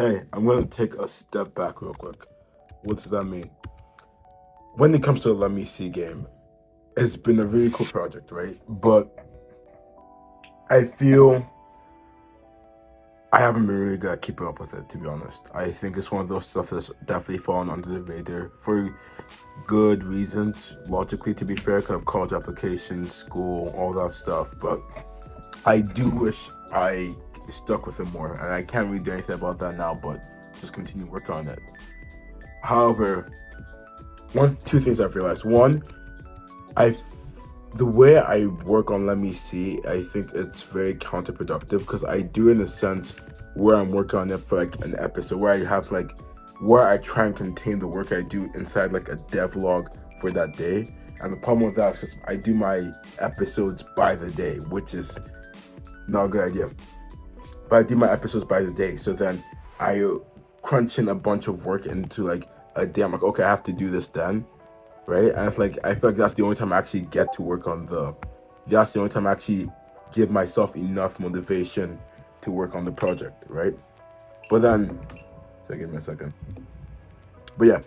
Hey, I'm gonna take a step back real quick. What does that mean? When it comes to the Let Me See game, it's been a really cool project, right? But I feel I haven't been really good at keeping up with it, to be honest. I think it's one of those stuff that's definitely fallen under the radar for good reasons, logically, to be fair, kind of college applications, school, all that stuff. But I do wish I stuck with it more, and I can't really do anything about that now, but just continue working on it. However, two things I've realized. One, I the way I work on Let Me See, I think it's very counterproductive because I do in a sense where I'm working on it for like an episode where I have like where I try and contain the work I do inside like a devlog for that day. And the problem with that is because I do my episodes by the day, which is not a good idea. But I do my episodes by the day, so then I crunch in a bunch of work into like a day. I'm like, okay, I have to do this then, right? And it's like I feel like that's the only time I actually get to work on the. That's the only time I actually give myself enough motivation to work on the project, right? But then, so give me a second. But yeah,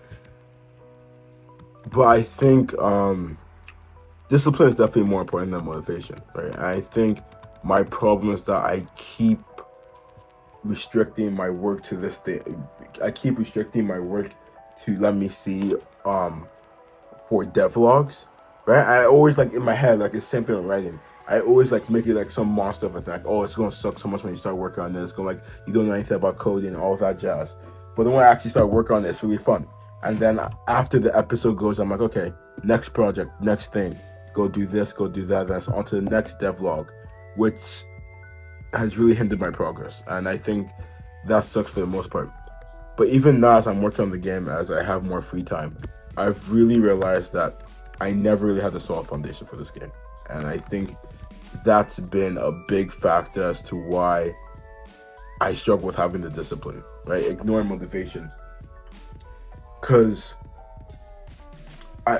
but I think discipline is definitely more important than motivation, right? And I think my problem is that I keep restricting my work to this thing. I keep restricting my work to Let Me See for devlogs, right? I always like in my head, like it's the same thing with writing. I always like make it like some monster of a thing. Like, oh, it's gonna suck so much when you start working on this. It's gonna like you don't know anything about coding and all that jazz. But then when I actually start working on it, it's really fun. And then after the episode goes, I'm like, okay, next project, next thing, go do this, go do that. That's on to the next devlog, which has really hindered my progress. And I think that sucks for the most part. But even now, as I'm working on the game, as I have more free time, I've really realized that I never really had a solid foundation for this game. And I think that's been a big factor as to why I struggle with having the discipline, right? Ignoring motivation. Because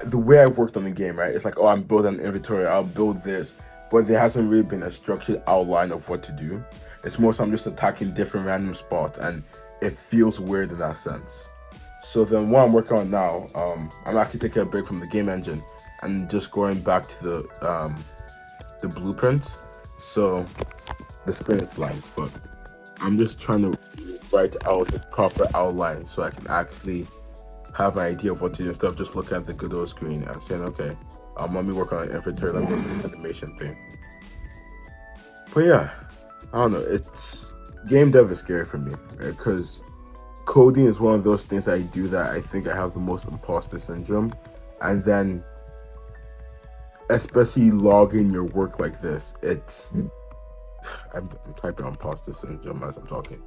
the way I've worked on the game, right? It's like, oh, I'm building an inventory, I'll build this. But there hasn't really been a structured outline of what to do. It's more so I'm just attacking different random spots, and it feels weird in that sense. So then what I'm working on now, I'm actually taking a break from the game engine and just going back to the blueprints. So the screen is blank, but I'm just trying to write out the proper outline so I can actually have an idea of what to do instead of just looking at the good old screen and saying, okay, let me work on an inventory, let me do the animation thing. But yeah, I don't know. It's game dev is scary for me because coding is one of those things I do that I think I have the most imposter syndrome, and then especially logging your work like this, it's I'm typing imposter syndrome as I'm talking.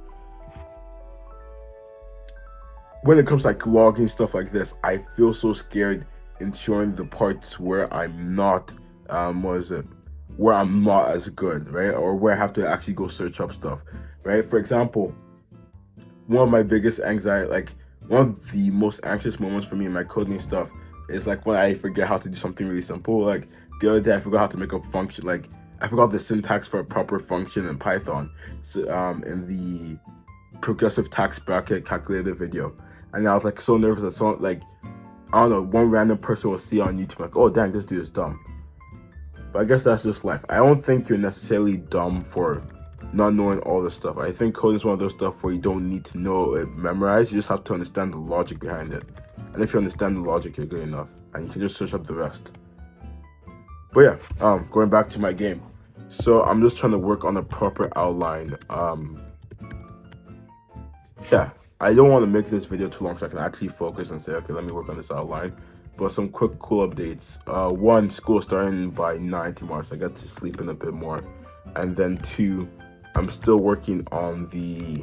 When it comes to like logging stuff like this, I feel so scared ensuring the parts where I'm not what is it where I'm not as good, right? Or where I have to actually go search up stuff, right? For example, one of my biggest anxiety, like one of the most anxious moments for me in my coding stuff is like when I forget how to do something really simple. Like the other day, I forgot how to make a function. Like I forgot the syntax for a proper function in Python. So in the progressive tax bracket calculator video, and I was like so nervous that so like I don't know, one random person will see on YouTube like, oh dang, this dude is dumb. But I guess that's just life. I don't think you're necessarily dumb for not knowing all this stuff. I think code is one of those stuff where you don't need to know it memorized. You just have to understand the logic behind it. And if you understand the logic, you're good enough. And you can just search up the rest. But yeah, going back to my game. So I'm just trying to work on a proper outline. Yeah, I don't want to make this video too long so I can actually focus and say, okay, let me work on this outline. But some quick cool updates. One, school starting by 9 tomorrow, so I get to sleep in a bit more. And then two, I'm still working on the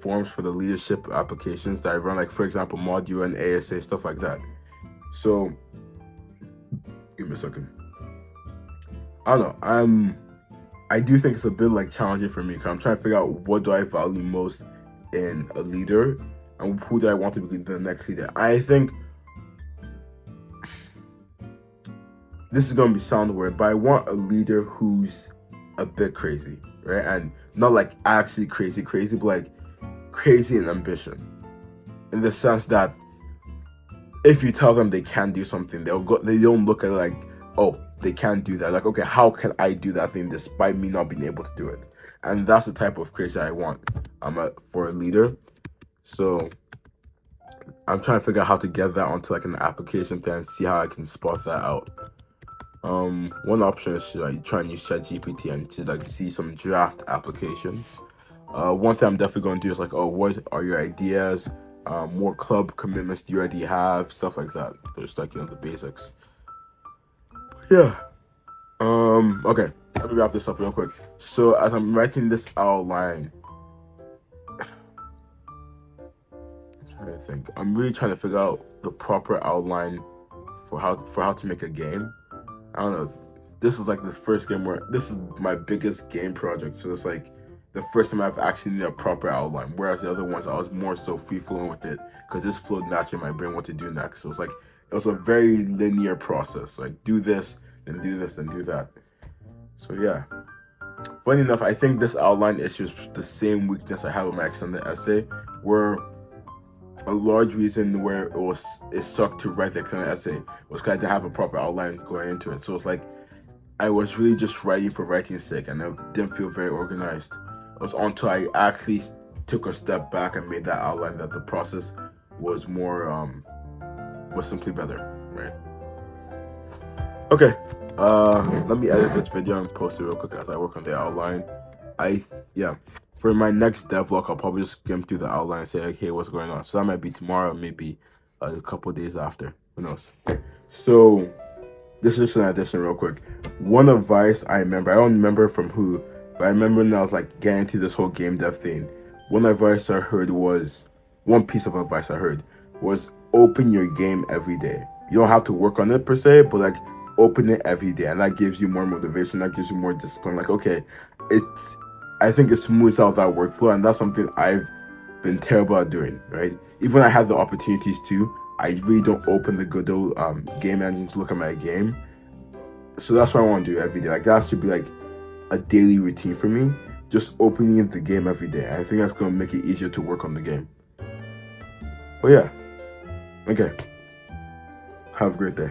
forms for the leadership applications that I run, like for example, Module and ASA, stuff like that. So give me a second. I don't know. I do think it's a bit like challenging for me because I'm trying to figure out what do I value most in a leader and who do I want to be the next leader. I think this is gonna be sound weird, but I want a leader who's a bit crazy, right? And not like actually crazy, crazy, but like crazy in ambition. In the sense that if you tell them they can do something, they'll go. They don't look at it like, oh, they can't do that. Like, okay, how can I do that thing despite me not being able to do it? And that's the type of crazy I want. For a leader. So I'm trying to figure out how to get that onto like an application plan and see how I can spot that out. One option is to like try and use ChatGPT and to like see some draft applications. One thing I'm definitely going to do is like, oh, what are your ideas? What club commitments do you already have? Stuff like that. There's like, the basics. Yeah. Okay. Let me wrap this up real quick. So as I'm writing this outline, I'm trying to think. I'm really trying to figure out the proper outline for how to make a game. I don't know. This is like the first game where this is my biggest game project. So it's like the first time I've actually needed a proper outline. Whereas the other ones, I was more so free flowing with it because this flowed naturally in my brain what to do next. So it was a very linear process. Like do this, then do this, then do that. So yeah. Funny enough, I think this outline issue is the same weakness I have with my extended essay, where a large reason where it sucked to write the extended essay was because I didn't have a proper outline going into it. So it's like I was really just writing for writing's sake, and I didn't feel very organized. It was until I actually took a step back and made that outline that the process was more was simply better, right? Okay. Let me edit this video and post it real quick as I work on the outline. Yeah. For my next devlog, I'll probably just skim through the outline and say, okay, what's going on? So that might be tomorrow, maybe a couple days after. Who knows? So this is just an addition real quick. One advice I remember, I don't remember from who, but I remember when I was like getting into this whole game dev thing. One piece of advice I heard was open your game every day. You don't have to work on it per se, but like open it every day, and that gives you more motivation, that gives you more discipline. Like, okay, I think it smooths out that workflow, and that's something I've been terrible at doing, right? Even when I have the opportunities to, I really don't open the good old game engine to look at my game. So that's what I want to do every day. Like that should be like a daily routine for me. Just opening the game every day. I think that's gonna make it easier to work on the game. But yeah. Okay. Have a great day.